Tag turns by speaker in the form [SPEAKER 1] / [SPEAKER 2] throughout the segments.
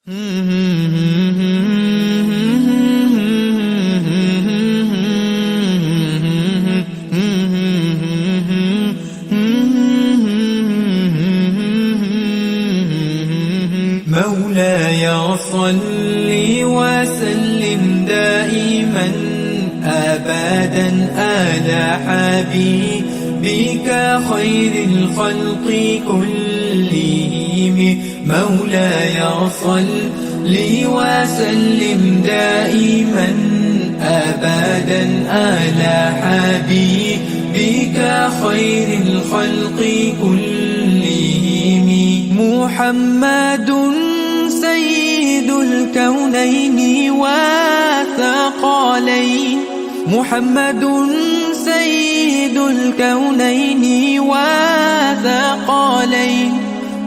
[SPEAKER 1] مولاي صل وسلم دائما أبدا على حبيبك خير الخلق كلهم. مولاي صل وسلم دائما أبدا على حبيبك خير الخلق كلهم. محمد سيد الكونين والثقلين. محمد سيد الكونين والثقلين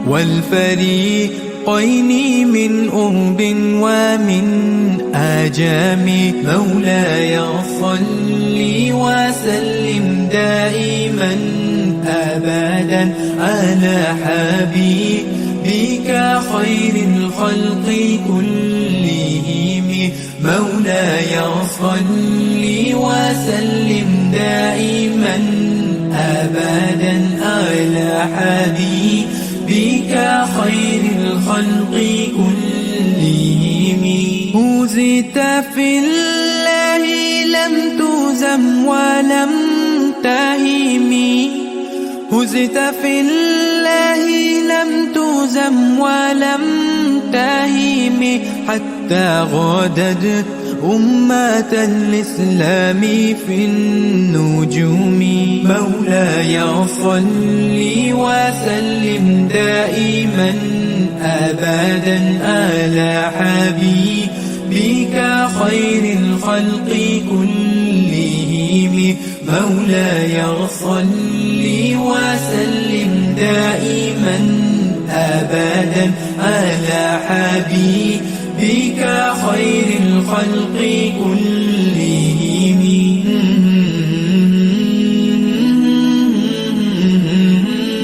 [SPEAKER 1] والفريقين من أرب ومن آجام. مولاي صل وسلم دائما أبدا على حبيبك خير الخلق كلهم. مولاي صل وسلم دائما أبدا على حبيبك خير الخلق كلهم. هزت في الله لم تهزم ولم تهم. هزت في الله لم تهزم ولم تهم حتى غادت أمة الإسلام في النجوم. مولاي صل وسلم دائما أبدا على حبيبك خير الخلق كلهم. مولاي صل وسلم دائما أبدا على حبيبك خير الخلق كلهم.